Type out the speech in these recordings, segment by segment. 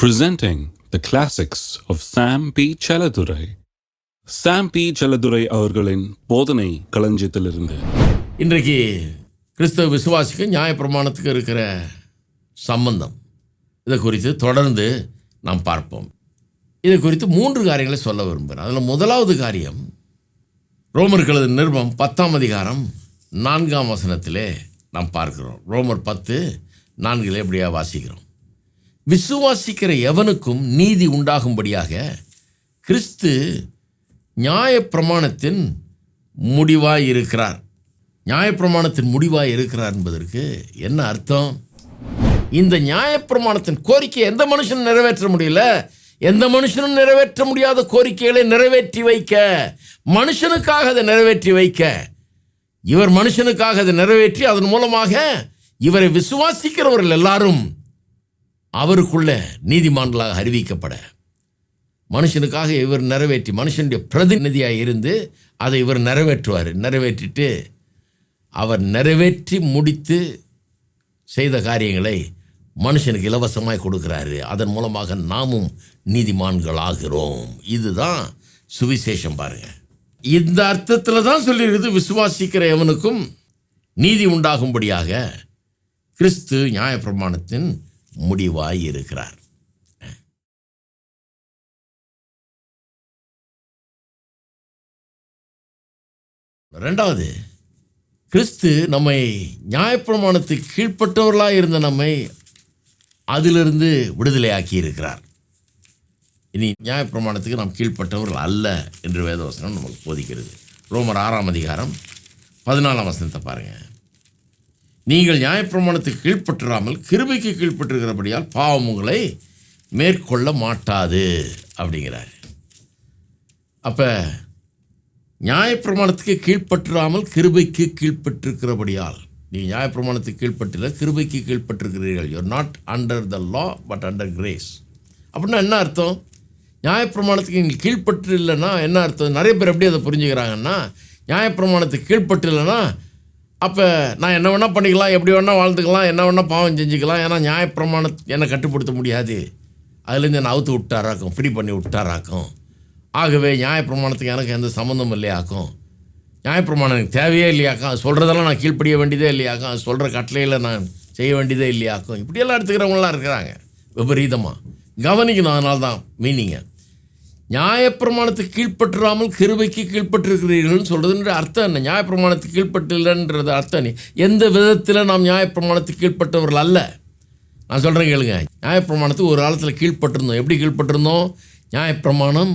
presenting the classics of Sam P. Chaladurai. Sam P. Chaladurai அவர்களின் போதனை களஞ்சியத்திலிருந்து இன்றைக்கு கிறிஸ்தவ விசுவாசிக்கு நியாயப்பிரமாணத்துக்கு இருக்கிற சம்பந்தம் இதை குறித்து தொடர்ந்து நாம் பார்ப்போம். இதை குறித்து 3 காரியங்களை சொல்ல விரும்புகிறேன். அதில் முதலாவது காரியம் ரோமர்கள் நிருபம் 10ஆம் அதிகாரம் 4ஆம் வசனத்திலே நாம் பார்க்கிறோம். ரோமர் 10:4 எப்படியா வாசிக்கிறோம். விசுவாசிக்கிற எவனுக்கும் நீதி உண்டாகும்படியாக கிறிஸ்து நியாயப்பிரமாணத்தின் முடிவாய் இருக்கிறார். நியாயப்பிரமாணத்தின் முடிவாய் இருக்கிறார் என்பதற்கு என்ன அர்த்தம்? இந்த நியாயப்பிரமாணத்தின் கோரிக்கையை எந்த மனுஷனும் நிறைவேற்ற முடியல. எந்த மனுஷனும் நிறைவேற்ற முடியாத கோரிக்கைகளை நிறைவேற்றி வைக்க, மனுஷனுக்காக அதை நிறைவேற்றி வைக்க, இவர் மனுஷனுக்காக அதை நிறைவேற்றி அதன் மூலமாக இவரை விசுவாசிக்கிறவர்கள் எல்லாரும் அவருக்குள்ள நீதிமான்களாக அறிவிக்கப்பட, மனுஷனுக்காக இவர் நிறைவேற்றி மனுஷனுடைய பிரதிநிதியாக இருந்து அதை இவர் நிறைவேற்றுவார். நிறைவேற்றிட்டு அவர் நிறைவேற்றி முடித்து செய்த காரியங்களை மனுஷனுக்கு இலவசமாய் கொடுக்குறாரு. அதன் மூலமாக நாமும் நீதிமான்களாகிறோம். இதுதான் சுவிசேஷம். பாருங்க, இந்த அர்த்தத்தில் தான் சொல்லியிருக்குது. விசுவாசிக்கிற எவனுக்கும் நீதி உண்டாகும்படியாக கிறிஸ்து நியாயப்பிரமாணத்தின் முடிவாய் இருக்கிறார். ரெண்டாவது, கிறிஸ்து நம்மை நியாயப்பிரமாணத்துக்கு கீழ்ப்பட்டவர்களாக இருந்த நம்மை அதிலிருந்து விடுதலையாக்கி இருக்கிறார். இனி நியாயப்பிரமாணத்துக்கு நாம் கீழ்ப்பட்டவர்கள் அல்ல என்று வேதவசனம் நமக்கு போதிக்கிறது. ரோமர் 6ஆம் அதிகாரம் 14ஆம் வசனத்தை பாருங்கள். நீங்கள் நியாயப்பிரமாணத்துக்கு கீழ்ப்பற்றாமல் கிருபைக்கு கீழ்ப்பட்டிருக்கிறபடியால் பாவம் உங்களை மேற்கொள்ள மாட்டாது அப்படிங்கிறார். அப்போ நியாயப்பிரமாணத்துக்கு கீழ்ப்பற்றாமல் கிருபைக்கு கீழ்ப்பட்டிருக்கிறபடியால், நீங்கள் நியாயப்பிரமாணத்துக்கு கீழ்ப்பட்டில கிருபைக்கு கீழ்ப்பட்டிருக்கிறீர்கள். You're not under the law but under grace. அப்படின்னா என்ன அர்த்தம்? நியாயப்பிரமாணத்துக்கு நீங்கள் கீழ்ப்பட்டு இல்லைன்னா என்ன அர்த்தம்? நிறைய பேர் எப்படி அதை புரிஞ்சுக்கிறாங்கன்னா, நியாயப்பிரமாணத்துக்கு கீழ்ப்பட்டு இல்லைன்னா அப்போ நான் என்ன வேணால் பண்ணிக்கலாம், எப்படி வேணால் வாழ்ந்துக்கலாம், என்ன வேணால் பாவம் செஞ்சுக்கலாம், ஏன்னா நியாயப்பிரமாணத்தை என்னை கட்டுப்படுத்த முடியாது, அதுலேருந்து என்னை அவுத்து விட்டாராக்கும், ஃப்ரீ பண்ணி விட்டாராக்கும். ஆகவே நியாயப்பிரமாணத்துக்கு எனக்கு எந்த சம்மந்தம் இல்லையாக்கும், நியாயப்பிரமாணம் எனக்கு தேவையே இல்லையாக்கும், அது சொல்கிறதெல்லாம் நான் கீழ்ப்படிய வேண்டியதே இல்லையாக்கும், அது சொல்கிற கட்டளையில் நான் செய்ய வேண்டியதே இல்லையாக்கும். இப்படியெல்லாம் எடுத்துக்கிறவங்களாம் இருக்கிறாங்க விபரீதமாக. கவனிக்கணும். அதனால தான் மீனிங்க நியாயப்பிரமாணத்துக்கு கீழ்ப்பற்றாமல் கிருபைக்கு கீழ்ப்பட்டிருக்கிறீர்கள்னு சொல்கிறதுன்ற அர்த்தம் என்ன? நியாயப்பிரமாணத்துக்கு கீழ்ப்பட்டு இல்லைன்றது அர்த்தம் எந்த விதத்தில் நாம் நியாயப்பிரமாணத்துக்கு கீழ்ப்பட்டவர்கள் அல்ல. நான் சொல்கிறேன் கேளுங்க. நியாயப்பிரமாணத்துக்கு ஒரு காலத்தில் கீழ்ப்பட்டிருந்தோம். எப்படி கீழ்ப்பட்டிருந்தோம்? நியாயப்பிரமாணம்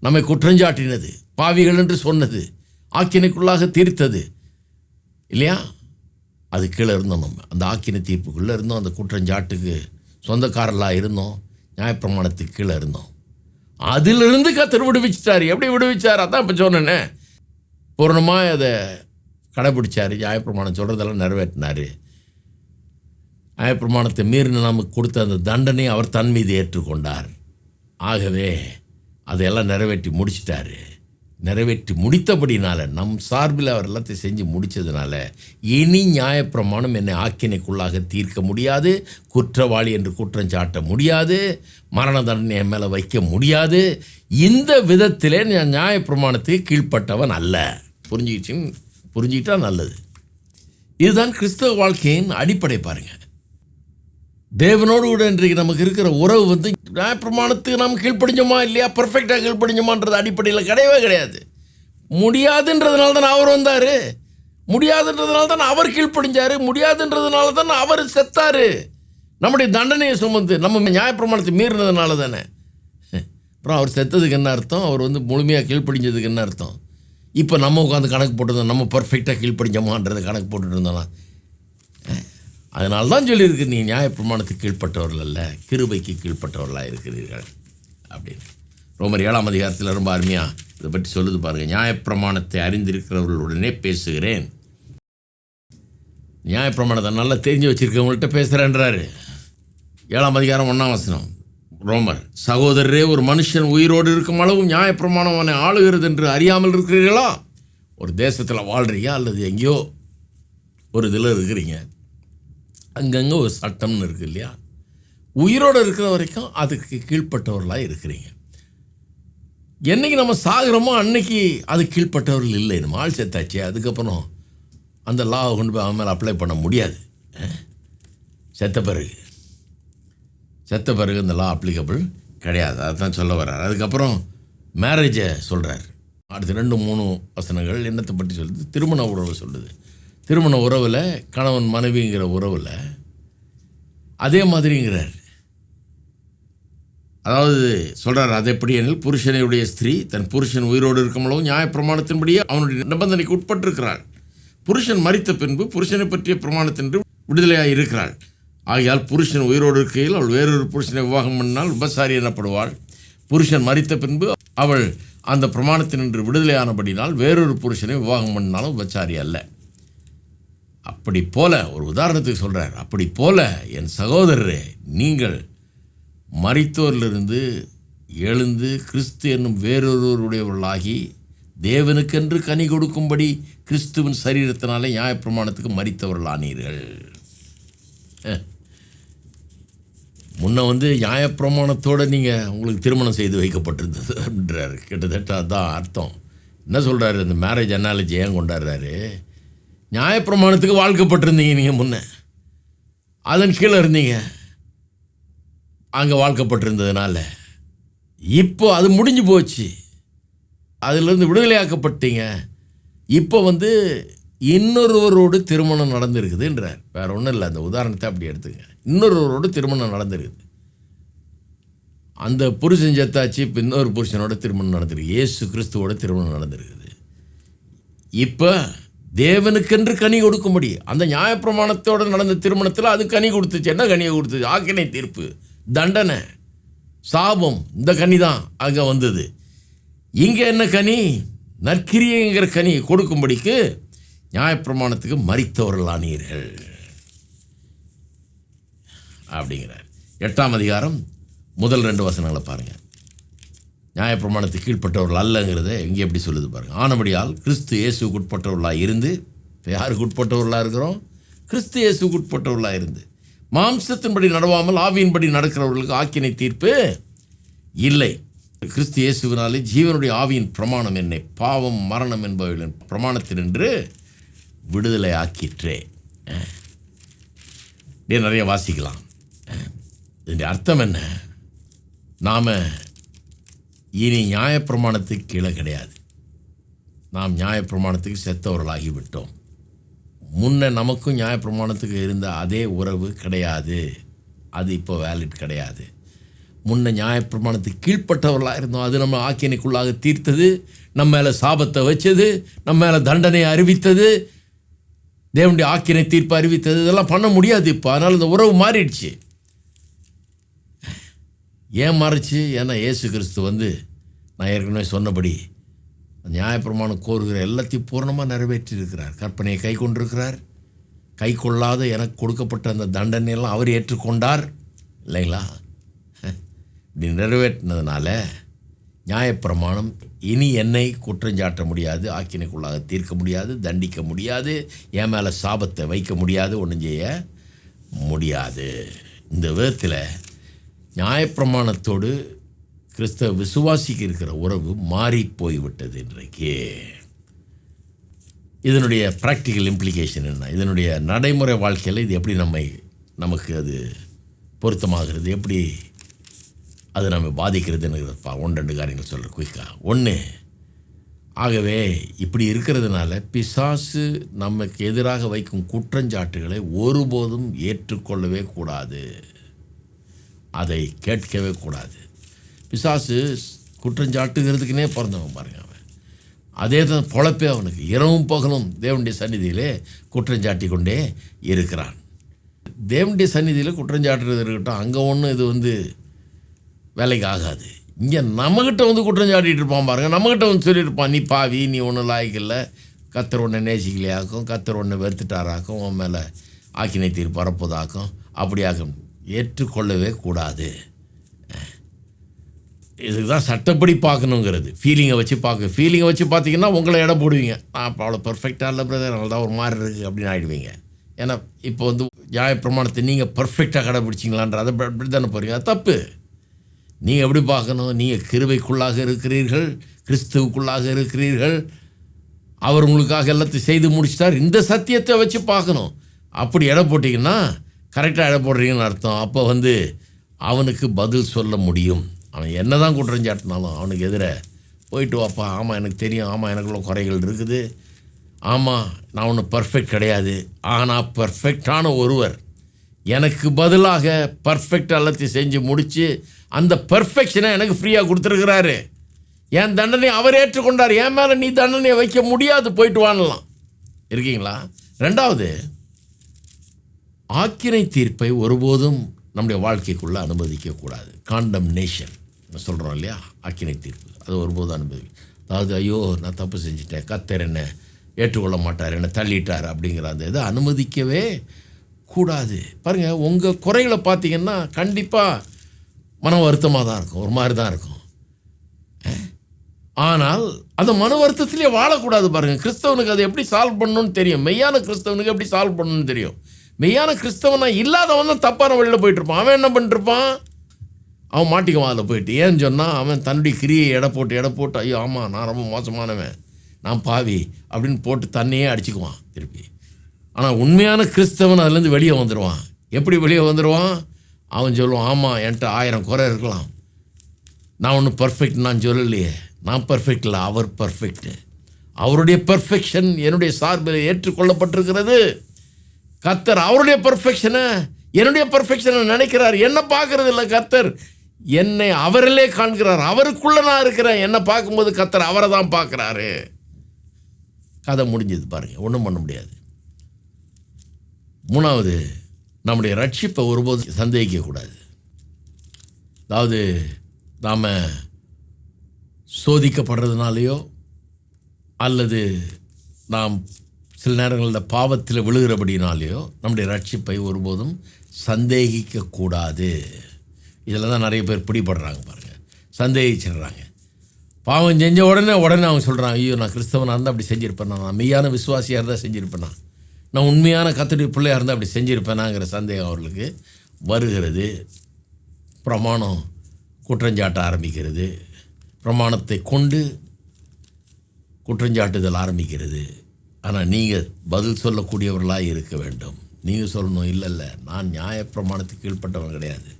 நம்மை குற்றஞ்சாட்டினது, பாவிகள் என்று சொன்னது, ஆக்கினைக்குள்ளாக தீர்த்தது இல்லையா? அது கீழே இருந்தோம். நம்ம அந்த ஆக்கினை தீர்ப்புக்குள்ளே இருந்தோம். அந்த குற்றஞ்சாட்டுக்கு சொந்தக்காரர்களாக இருந்தோம். நியாயப்பிரமாணத்துக்கு கீழே இருந்தோம். அதிலிருந்து கர்த்தர் விடுவிச்சிட்டார். எப்படி விடுவிச்சார்? அதான் இப்போ சொன்னேன்னே. பூர்ணமாக அதை கடைப்பிடிச்சார். நியாயப்பிரமாணம் சொல்கிறதெல்லாம் நிறைவேற்றினார். நியாயப்பிரமாணத்தை மீறின நமக்கு கொடுத்த அந்த தண்டனை அவர் தன் மீது ஏற்றுக்கொண்டார். ஆகவே அதையெல்லாம் நிறைவேற்றி முடிச்சிட்டார். நிறைவேற்றி முடித்தபடினால, நம் சார்பில் அவர் எல்லாத்தையும் செஞ்சு முடித்ததுனால, இனி நியாயப்பிரமாணம் என்னை ஆக்கினைக்குள்ளாக தீர்க்க முடியாது, குற்றவாளி என்று குற்றம் சாட்ட முடியாது, மரண தண்டனை என் மேலே வைக்க முடியாது. இந்த விதத்திலே நான் நியாயப்பிரமாணத்துக்கு கீழ்ப்பட்டவன் அல்ல. புரிஞ்சுக்கிட்டா நல்லது. இதுதான் கிறிஸ்தவ வாழ்க்கையின் அடிப்படை. பாருங்கள், தேவனோடு கூட இன்றைக்கு நமக்கு இருக்கிற உறவு வந்து நியாயப்பிரமாணத்துக்கு நாம் கீழ்ப்படிஞ்சோமா இல்லையா, பர்ஃபெக்டாக கீழ்ப்படிஞ்சோமான்றது அடிப்படையில் கிடையவே கிடையாது. முடியாதுன்றதுனால தான் அவர் வந்தார். முடியாதுன்றதுனால தான் அவர் கீழ்ப்படிஞ்சார். முடியாதுன்றதுனால தான் அவர் செத்தார். நம்முடைய தண்டனையை சுமந்து நம்ம நியாயப்பிரமாணத்தை மீறினதுனால தானே. அப்புறம் அவர் செத்ததுக்கு என்ன அர்த்தம்? அவர் வந்து முழுமையாக கீழ்ப்படிஞ்சதுக்கு என்ன அர்த்தம்? இப்போ நம்ம உட்காந்து கணக்கு போட்டுருந்தோம், நம்ம பர்ஃபெக்டாக கீழ்ப்படிஞ்சோமான்றதை கணக்கு போட்டுட்டு இருந்தோம்னா. அதனால தான் சொல்லியிருக்கு, நீ நியாயப்பிரமாணத்துக்கு கீழ்ப்பட்டவர்கள் அல்ல, கிருபைக்கு கீழ்ப்பட்டவர்களாக இருக்கிறீர்கள் அப்படின்னு. ரோமர் 7ஆம் அதிகாரத்தில் ரொம்ப அருமையாக இதை பற்றி சொல்லுது பாருங்கள். நியாயப்பிரமாணத்தை அறிந்திருக்கிறவர்களுடனே பேசுகிறேன். நியாயப்பிரமாணத்தை நல்லா தெரிஞ்சு வச்சுருக்கவங்கள்ட்ட பேசுகிறேன்றாரு. 7ஆம் அதிகாரம் 1ஆம் வசனம் ரோமர். சகோதரரே, ஒரு மனுஷன் உயிரோடு இருக்கும் அளவும் நியாயப்பிரமாணம் அவனை ஆளுகிறது என்று அறியாமல் இருக்கிறீர்களா? ஒரு தேசத்தில் வாழ்கிறீங்க அல்லது எங்கேயோ ஒரு இதில் இருக்கிறீங்க, அங்கங்கே ஒரு சட்டம்னு இருக்குது இல்லையா? உயிரோடு இருக்கிற வரைக்கும் அதுக்கு கீழ்ப்பட்டவர்களாக இருக்கிறீங்க. என்றைக்கு நம்ம சாகிறோமோ அன்னைக்கு அது கீழ்ப்பட்டவர்கள் இல்லை. நம்ம ஆள் செத்தாச்சு, அதுக்கப்புறம் அந்த லாவை கொண்டு போய் அவன் மேலே அப்ளை பண்ண முடியாது. செத்த பிறகு இந்த லா அப்ளிகபிள் கிடையாது. அதுதான் சொல்ல வர்றார். அதுக்கப்புறம் மேரேஜை சொல்கிறார். அடுத்து 2-3 வசனங்கள் என்னத்தை பற்றி சொல்லுது? திருமண உறவு சொல்லுது. திருமண உறவில் கணவன் மனைவிங்கிற உறவில் அதே மாதிரிங்கிறார். அதாவது சொல்கிறார், அது எப்படி எனில் புருஷனுடைய ஸ்திரீ தன் புருஷன் உயிரோடு இருக்கும்போது நியாயப்பிரமாணத்தின்படியே அவனுடைய நிபந்தனைக்கு உட்பட்டிருக்கிறாள். புருஷன் மரித்த பின்பு புருஷனை பற்றிய பிரமாணத்தின்று விடுதலையாக இருக்கிறாள். ஆகையால் புருஷன் உயிரோடு இருக்கையில் அவள் வேறொரு புருஷனை விவாகம் பண்ணால் உபசாரி எனப்படுவாள். புருஷன் மரித்த பின்பு அவள் அந்த பிரமாணத்தினின்று விடுதலையானபடினால் வேறொரு புருஷனை விவாகம் பண்ணாலும் உபசாரி அல்ல. அப்படி போல, ஒரு உதாரணத்துக்கு சொல்கிறார், அப்படி போல என் சகோதரரே, நீங்கள் மரித்தோரிலிருந்து எழுந்து கிறிஸ்து என்னும் வேறொருவருடையவர்களாகி தேவனுக்கென்று கனி கொடுக்கும்படி கிறிஸ்துவின் சரீரத்தினாலே நியாயப்பிரமாணத்துக்கு மரித்தவர்களானீர்கள். முன்ன நியாயப்பிரமாணத்தோடு நீங்கள் உங்களுக்கு திருமணம் செய்து வைக்கப்பட்டிருந்தது அப்படின்றாரு. கிட்டத்தட்ட அதுதான் அர்த்தம். என்ன சொல்கிறாரு? இந்த மேரேஜ் அனாலஜி ஏன் கொண்டாடுறாரு? நியாயப்பிரமாணத்துக்கு வாழ்க்கப்பட்டிருந்தீங்க நீங்கள், முன்ன அதன் கீழே இருந்தீங்க, அங்கே வாழ்க்கப்பட்டிருந்ததுனால இப்போ அது முடிஞ்சு போச்சு, அதிலிருந்து விடுதலையாக்கப்பட்டீங்க. இப்போ இன்னொருவரோடு திருமணம் நடந்திருக்குதுன்றார். வேறு ஒன்றும் இல்லை, அந்த உதாரணத்தை அப்படி எடுத்துங்க. இன்னொருவரோடு திருமணம் நடந்திருக்குது. அந்த புருஷன் செத்தாச்சு, இப்போ இன்னொரு புருஷனோட திருமணம் நடந்திருக்கு. இயேசு கிறிஸ்துவோட திருமணம் நடந்திருக்குது. இப்போ தேவனுக்கென்று கனி கொடுக்கும்படி அந்த நியாயப்பிரமாணத்தோடு நடந்த திருமணத்தில் அது கனி கொடுத்துச்சு. என்ன கனியை கொடுத்துச்சு? ஆக்கினை தீர்ப்பு, தண்டனை, சாபம். இந்த கனி தான் அங்கே வந்தது. இங்கே என்ன கனி? நற்கிரியைங்கிற கனி கொடுக்கும்படிக்கு நியாயப்பிரமாணத்துக்கு மரித்தவர்களானீர்கள் அப்படிங்கிறார். 8ஆம் அதிகாரம் முதல் 2 வசனங்களை பாருங்கள். நியாயப்பிரமாணத்துக்கு கீழ்ப்பட்டவர்கள் அல்லங்கிறத இங்கே எப்படி சொல்லுது பாருங்கள். ஆனபடியால் கிறிஸ்து இயேசுக்கு உட்பட்டவர்களாக இருந்து, இப்போ யாருக்கு உட்பட்டவர்களாக இருக்கிறோம்? கிறிஸ்து இயேசுக்கு உட்பட்டவர்களாக இருந்து மாம்சத்தின்படி நடவாமல் ஆவியின்படி நடக்கிறவர்களுக்கு ஆக்கினை தீர்ப்பு இல்லை. கிறிஸ்து இயேசுவினாலே ஜீவனுடைய ஆவியின் பிரமாணம் என்னை பாவம் மரணம் என்பவர்களின் பிரமாணத்தினின்று விடுதலை ஆக்கிற்றே. நிறைய வாசிக்கலாம். இதனுடைய அர்த்தம் என்ன? நாம் இனி நியாயப்பிரமாணத்துக்கு கீழே கிடையாது. நாம் நியாயப்பிரமாணத்துக்கு செத்தவர்களாகிவிட்டோம். முன்ன நமக்கும் நியாயப்பிரமாணத்துக்கு இருந்த அதே உறவு கிடையாது. அது இப்போ வேலிட் கிடையாது. முன்ன நியாயப்பிரமாணத்துக்கு கீழ்ப்பட்டவர்களாக இருந்தோம். அது நம்ம ஆக்கினைக்குள்ளாக தீர்த்தது, நம்ம மேலே சாபத்தை வச்சது, நம்ம மேலே தண்டனையை அறிவித்தது, தேவனுடைய ஆக்கினை தீர்ப்பு அறிவித்தது. இதெல்லாம் பண்ண முடியாது இப்போ. அதனால் இந்த உறவு மாறிடுச்சு. ஏன் மாறிச்சு? ஏன்னா இயேசு கிறிஸ்து நான் ஏற்கனவே சொன்னபடி நியாயப்பிரமாணம் கோருகிற எல்லாத்தையும் பூர்ணமாக நிறைவேற்றியிருக்கிறார். கற்பனையை கை கொண்டிருக்கிறார். கை கொள்ளாத எனக்கு கொடுக்கப்பட்ட அந்த தண்டனையெல்லாம் அவர் ஏற்றுக்கொண்டார் இல்லைங்களா? இப்படி நிறைவேற்றினதுனால நியாயப்பிரமாணம் இனி என்னை குற்றஞ்சாட்ட முடியாது, ஆக்கினைக்குள்ளாக தீர்க்க முடியாது, தண்டிக்க முடியாது, என் மேலே சாபத்தை வைக்க முடியாது, ஒன்றும் செய்ய முடியாது. இந்த விதத்தில் நியாயப்பிரமாணத்தோடு கிறிஸ்தவ விசுவாசிக்கு இருக்கிற உறவு மாறி போய்விட்டது இன்றைக்கு. இதனுடைய ப்ராக்டிக்கல் இம்ப்ளிகேஷன் என்ன? இதனுடைய நடைமுறை வாழ்க்கையில் இது எப்படி நமக்கு அது பொருத்தமாகிறது, எப்படி அது நம்ம பாதிக்கிறதுன்னு 1-2 காரியங்கள் சொல்கிற குயிக்காக. 1, ஆகவே இப்படி இருக்கிறதுனால பிசாசு நமக்கு எதிராக வைக்கும் குற்றஞ்சாட்டுகளை ஒருபோதும் ஏற்றுக்கொள்ளவே கூடாது, அதை கேட்கவே கூடாது. பிசாசு குற்றஞ்சாட்டுகிறதுக்குனே பிறந்தவன் பாருங்க. அவன் அதே தான் பொழப்பே அவனுக்கு. இரவும் பகலும் தேவனுடைய சந்நிதியிலே குற்றஞ்சாட்டி கொண்டே இருக்கிறான். தேவனுடைய சந்நிதியில் குற்றஞ்சாட்டுறது இருக்கட்டும், அங்கே ஒன்றும் இது வேலைக்கு ஆகாது. இங்கே நம்மக்கிட்ட குற்றம் சாட்டிகிட்டு இருப்பான் பாருங்கள். நம்மக்கிட்ட சொல்லியிருப்பான், நீ பாவி, நீ ஒன்றும் லாய்க்கில்லை, கத்தர் ஒன்றை நேசிக்கலையாக்கும், கத்தர் ஒன்றை வெறுத்துட்டாராக்கும், உன் மேலே ஆக்கினை தீர்ப்பு வரப்போதாக்கும், அப்படியாக்கும். ஏற்றுக்கொள்ளவே கூடாது. இதுக்கு தான் சட்டப்படி பார்க்கணுங்கிறது. ஃபீலிங்கை வச்சு பார்த்தீங்கன்னா உங்களை இடம் போடுவீங்க. நான் இப்போ அவ்வளோ பர்ஃபெக்டாக இல்லை பிரதர், அதனால தான் ஒரு மாதிரி இருக்குது அப்படின்னு ஆகிடுவீங்க. ஏன்னா இப்போ நியாயப்பிரமாணத்தை நீங்கள் பர்ஃபெக்டாக கடைப்பிடிச்சிங்களான்ற அதை அப்படி தானே போகிறீங்க. அது தப்பு. நீங்கள் எப்படி பார்க்கணும்? நீங்கள் கிருபைக்குள்ளாக இருக்கிறீர்கள், கிறிஸ்துவுக்குள்ளாக இருக்கிறீர்கள், அவர் உங்களுக்காக எல்லாத்தையும் செய்து முடிச்சிட்டார். இந்த சத்தியத்தை வச்சு பார்க்கணும். அப்படி எடை போட்டிங்கன்னா கரெக்டாக எடை போடுறீங்கன்னு அர்த்தம். அப்போ அவனுக்கு பதில் சொல்ல முடியும். அவன் என்ன தான் குற்றஞ்சாட்டினாலும் அவனுக்கு எதிர போயிட்டு வாப்பா, ஆமாம் எனக்கு தெரியும், ஆமாம் எனக்குள்ள குறைகள் இருக்குது, ஆமாம் நான் ஒன்றும் பர்ஃபெக்ட் கிடையாது, ஆனால் பர்ஃபெக்டான ஒருவர் எனக்கு பதிலாக பர்ஃபெக்ட் எல்லாத்தையும் செஞ்சு முடித்து அந்த பர்ஃபெக்ஷனை எனக்கு ஃப்ரீயாக கொடுத்துருக்கிறாரு. என் தண்டனை அவர் ஏற்றுக்கொண்டார், என் மேலே நீ தண்டனையை வைக்க முடியாது, போயிட்டு வாங்கலாம். இருக்கீங்களா? ரெண்டாவது, ஆக்கினை தீர்ப்பை ஒருபோதும் நம்முடைய வாழ்க்கைக்குள்ளே அனுமதிக்கக்கூடாது. காண்டம்னேஷன் சொல்கிறோம் இல்லையா, ஆக்கினை தீர்ப்பு, அது ஒருபோதும் அதாவது ஐயோ நான் தப்பு செஞ்சுட்டேன், கர்த்தர் என்ன ஏற்றுக்கொள்ள மாட்டார், என்னை தள்ளிட்டார் அப்படிங்கிற அந்த இதை அனுமதிக்கவே கூடாது. பாருங்கள், உங்கள் குறைகளை பார்த்தீங்கன்னா கண்டிப்பாக மன வருத்தமாக தான் இருக்கும், ஒரு மாதிரி தான் இருக்கும். ஆனால் அந்த மன வருத்தத்திலே வாழக்கூடாது. பாருங்கள், கிறிஸ்தவனுக்கு அதை எப்படி சால்வ் பண்ணணும்னு தெரியும். மெய்யான கிறிஸ்தவனுக்கு எப்படி சால்வ் பண்ணணும்னு தெரியும். மெய்யான கிறிஸ்தவனா இல்லாதவன் தான் தப்பான வழியில் போயிட்டுருப்பான். அவன் என்ன பண்ணிட்டுருப்பான்? அவன் மாட்டிக்குவான் அதில் போயிட்டு. ஏன்னு சொன்னால் அவன் தன்னுடைய கிரியை எடை போட்டு ஐயோ ஆமாம் நான் ரொம்ப மோசமானவன், நான் பாவி அப்படின்னு போட்டு தன்னையே அடிச்சுக்குவான் திருப்பி. ஆனால் உண்மையான கிறிஸ்தவன் அதுலேருந்து வெளியே வந்துடுவான். எப்படி வெளியே வந்துடுவான்? அவன் சொல்லுவான், ஆமாம் என்கிட்ட 1000 குறை இருக்கலாம், நான் ஒன்றும் பர்ஃபெக்ட் நான் சொல்லலையே, நான் பர்ஃபெக்ட் இல்லை, அவர் பர்ஃபெக்டு, அவருடைய பர்ஃபெக்ஷன் என்னுடைய சார்பில் ஏற்றுக்கொள்ளப்பட்டிருக்கிறது. கர்த்தர் அவருடைய பர்ஃபெக்ஷனை என்னுடைய பர்ஃபெக்ஷனை நினைக்கிறார். என்ன பார்க்கறது இல்லை கர்த்தர், என்னை அவரிலே காண்கிறார். அவருக்குள்ளே நான் இருக்கிறேன். என்னை பார்க்கும்போது கர்த்தர் அவரை தான் பார்க்குறாரு. கதை முடிஞ்சது. பாருங்கள், ஒன்றும் பண்ண முடியாது. மூணாவது, நம்முடைய ரட்சிப்பை ஒருபோது சந்தேகிக்கக்கூடாது. அதாவது நாம் சோதிக்கப்படுறதுனாலையோ அல்லது நாம் சில நேரங்களில் பாவத்தில் விழுகிறபடினாலேயோ நம்முடைய ரட்சிப்பை ஒருபோதும் சந்தேகிக்கக்கூடாது. இதில் தான் நிறைய பேர் பிடிபடுறாங்க. பாருங்கள், சந்தேகிச்சிடுறாங்க. பாவம் செஞ்ச உடனே அவங்க சொல்கிறாங்க, ஐயோ நான் கிறிஸ்தவனாக இருந்தால் அப்படி செஞ்சுருப்பேனா, நான் மெய்யான விசுவாசியாக இருந்தால் செஞ்சுருப்பேனா, நான் உண்மையான கர்த்தருடைய பிள்ளையாக இருந்தால் அப்படி செஞ்சுருப்பேனாங்கிற சந்தேகம் அவர்களுக்கு வருகிறது. பிரமாணம் குற்றஞ்சாட்ட ஆரம்பிக்கிறது, பிரமாணத்தை கொண்டு குற்றஞ்சாட்டுதல் ஆரம்பிக்கிறது. ஆனால் நீங்கள் பதில் சொல்லக்கூடியவர்களாக இருக்க வேண்டும். நீங்கள் சொல்லணும், இல்லை நான் நியாயப்பிரமாணத்துக்கு கீழ்ப்பட்டவன் கிடையாது,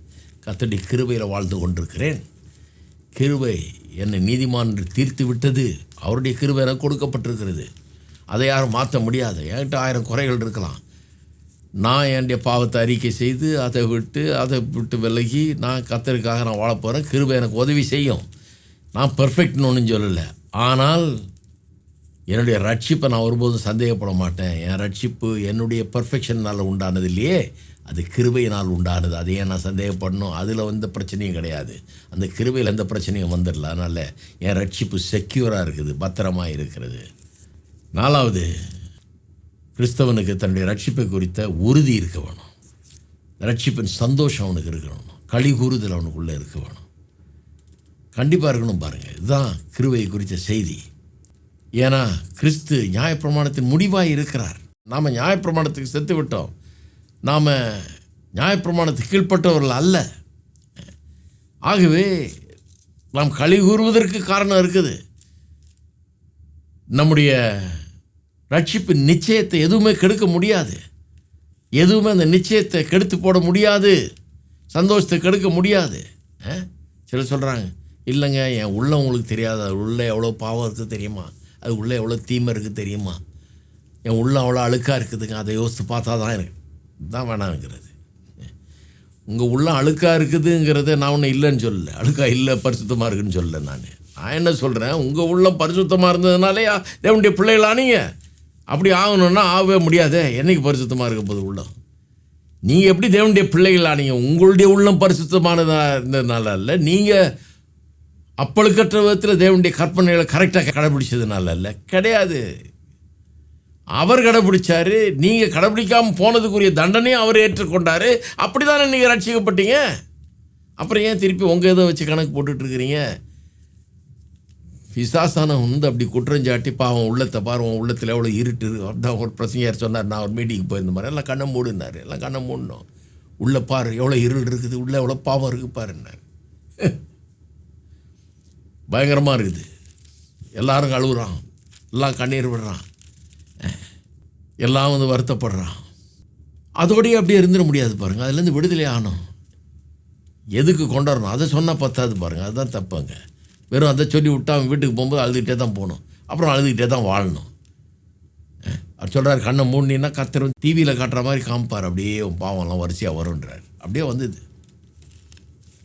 கர்த்தருடைய கிருபையில் வாழ்ந்து கொண்டிருக்கிறேன், கிருபை என்னை நீதிமான் என்று தீர்த்து விட்டது, அவருடைய கிருபை எனக்கு கொடுக்கப்பட்டிருக்கிறது, அதை யாரும் மாற்ற முடியாது. என்கிட்ட 1000 குறைகள் இருக்கலாம், நான் என்னுடைய பாவத்தை அறிக்கை செய்து அதை விட்டு விலகி நான் கர்த்தருக்காக நான் வாழ போகிறேன், கிருபை எனக்கு உதவி செய்யும். நான் பெர்ஃபெக்ட்னு ஒன்றும் சொல்லலை. ஆனால் என்னுடைய ரட்சிப்பை நான் ஒருபோதும் சந்தேகப்பட மாட்டேன். என் ரட்சிப்பு என்னுடைய பர்ஃபெக்ஷனால் உண்டானது இல்லையே, அது கிருபையினால் உண்டானது. அதையே நான் சந்தேகப்படணும்? அதில் எந்த பிரச்சனையும் கிடையாது. அந்த கிருபையில் எந்த பிரச்சனையும் வந்துடல. அதனால் என் ரட்சிப்பு செக்யூராக இருக்குது, பத்திரமாக இருக்கிறது. நாலாவது, கிறிஸ்தவனுக்கு தன்னுடைய ரட்சிப்பை குறித்த உறுதி இருக்க வேணும். ரட்சிப்பின் சந்தோஷம் அவனுக்கு இருக்கணும், களி கூறுதல் அவனுக்குள்ளே இருக்க வேணும். கண்டிப்பாக இருக்கணும். பாருங்கள், இதுதான் கிருபையை குறித்த செய்தி. ஏன்னா கிறிஸ்து நியாயப்பிரமாணத்தின் முடிவாக இருக்கிறார். நாம் நியாயப்பிரமாணத்துக்கு செத்து விட்டோம். நாம் நியாயப்பிரமாணத்துக்கு கீழ்ப்பட்டவர்கள் அல்ல. ஆகவே நாம் களி கூறுவதற்கு காரணம் இருக்குது. நம்முடைய ரட்சிப்பின் நிச்சயத்தை எதுவுமே கெடுக்க முடியாது. எதுவுமே அந்த நிச்சயத்தை கெடுத்து போட முடியாது, சந்தோஷத்தை கெடுக்க முடியாது. சிலர் சொல்கிறாங்க, இல்லைங்க என் உள்ள உங்களுக்கு தெரியாது, அது உள்ளே எவ்வளோ பாவம் இருக்குது தெரியுமா, அது உள்ளே எவ்வளோ தீமை இருக்குது தெரியுமா, என் உள்ள அவ்வளோ அழுக்காக இருக்குதுங்க, அதை யோசித்து பார்த்தா தான் எனக்கு தான் வேணாங்கிறது. உங்கள் உள்ள அழுக்காக இருக்குதுங்கிறத நான் ஒன்றும் இல்லைன்னு சொல்லலை, அழுக்காக இல்லை பரிசுத்தமாக இருக்குதுன்னு சொல்லலை. நான் என்ன சொல்கிறேன், உங்கள் உள்ளம் பரிசுத்தமாக இருந்ததுனாலே தேவனுடைய பிள்ளைகளானீங்க. அப்படி ஆகணுன்னா ஆகவே முடியாதே. என்றைக்கு பரிசுத்தமாக இருக்க போது உள்ளம்? நீங்கள் எப்படி தேவனுடைய பிள்ளைகளானீங்க? உங்களுடைய உள்ளம் பரிசுத்தமானதாக இருந்ததுனால அல்ல, நீங்கள் அப்பழுக்கற்ற விதத்தில் தேவனுடைய கற்பனைகளை கரெக்டாக கடைபிடிச்சதுனால அல்ல, கிடையாது. அவர் கடைபிடிச்சார், நீங்கள் கடைபிடிக்காமல் போனதுக்குரிய தண்டனையும் அவர் ஏற்றுக்கொண்டார். அப்படி தானே நீங்கள் ரட்சிக்கப்பட்டீங்க. அப்புறம் ஏன் திருப்பி உங்கள் இதை வச்சு கணக்கு போட்டுட்ருக்கிறீங்க? பிசாசான வந்து அப்படி குற்றஞ்சாட்டி பாவம் உள்ளத்தை பாருவோம், உள்ளத்தில் எவ்வளோ இருட்டு. அதான் ஒரு பிரசங்கர் சொன்னார், நான் ஒரு மீட்டிங்கு போயிருந்த மாதிரி, எல்லாம் கண்ணை மூடுனார். எல்லாம் கண்ணை மூடணும், உள்ளே பாரு எவ்வளோ இருள் இருக்குது, உள்ளே எவ்வளோ பாவம் இருக்குது பாருன்னார். பயங்கரமாக இருக்குது. எல்லாரும் அழுகுறான், எல்லாம் கண்ணீர் விடுறான், எல்லாம் வந்து வருத்தப்படுறான். அதோடய அப்படியே இருந்துட முடியாது பாருங்கள். அதுலேருந்து விடுதலை ஆகணும். எதுக்கு கொண்டாடணும்? அதை சொன்னால் பத்தாது பாருங்கள். அதுதான் தப்புங்க. வெறும் அதை சொல்லி விட்டா அவன் வீட்டுக்கு போகும்போது அழுதுகிட்டே தான் போகணும், அப்புறம் அழுதுகிட்டே தான் வாழணும். அவர் சொல்கிறார், கண்ணை மூடினா கர்த்தர் டிவியில் காட்டுற மாதிரி காமிப்பார், அப்படியே பாவம்லாம் வரிசையாக வரும்ன்றார். அப்படியே வந்தது.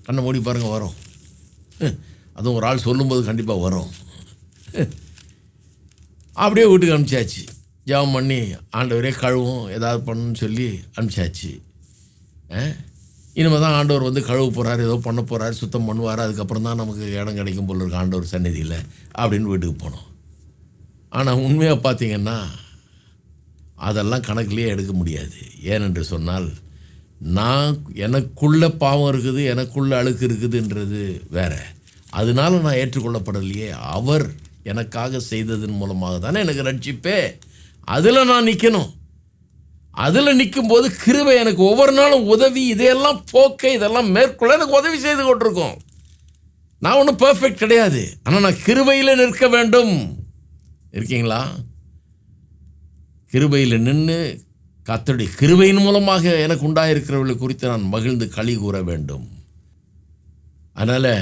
கண்ணை மூடி பாருங்கள், வரும். அதுவும் ஒரு ஆள் சொல்லும்போது கண்டிப்பாக வரும். அப்படியே வீட்டுக்கு அனுப்பிச்சாச்சு. ஜெபம் பண்ணி ஆண்டவரே கழுவும் ஏதாவது பண்ணணும்னு சொல்லி அனுப்பிச்சாச்சு. இனிமேல் தான் ஆண்டவர் வந்து கழுவு போகிறார், ஏதோ பண்ண போகிறார், சுத்தம் பண்ணுவார். அதுக்கப்புறம் தான் நமக்கு இடம் கிடைக்கும் போல இருக்கு ஆண்டவர் சந்நிதியில் அப்படின்னு வீட்டுக்கு போனோம். ஆனால் உண்மையாக பார்த்தீங்கன்னா அதெல்லாம் கணக்கிலேயே எடுக்க முடியாது. ஏனென்று சொன்னால், நான் எனக்குள்ள பாவம் இருக்குது, எனக்குள்ள அழுக்கு இருக்குதுன்றது வேற. அதனால நான் ஏற்றுக்கொள்ளப்படலையே. அவர் எனக்காக செய்ததன் மூலமாக தானே எனக்கு ரட்சிப்பே. அதில் நான் நிற்கணும். அதில் நிற்கும்போது கிருபை எனக்கு ஒவ்வொரு நாளும் உதவி, இதையெல்லாம் போக்க, இதெல்லாம் மேற்கொள்ள எனக்கு உதவி செய்து கொண்டிருக்கோம். நான் ஒன்றும் பெர்ஃபெக்ட் கிடையாது, ஆனால் நான் கிருபையில் நிற்க வேண்டும். இருக்கீங்களா? கிருபையில் நின்று கர்த்தருடைய கிருபையின் மூலமாக எனக்கு உண்டாயிருக்கிறவர்களை குறித்து நான் மகிழ்ந்து களி கூற வேண்டும். அதனால்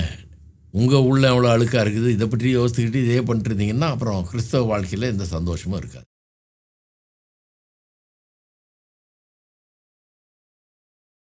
உங்கள் உள்ள எவ்வளோ அழுக்காக இருக்குது, இதை பற்றி யோசித்துக்கிட்டு இதே பண்ணிட்டு இருந்தீங்கன்னா அப்புறம் கிறிஸ்தவ வாழ்க்கையில் எந்த சந்தோஷமும் இருக்காது.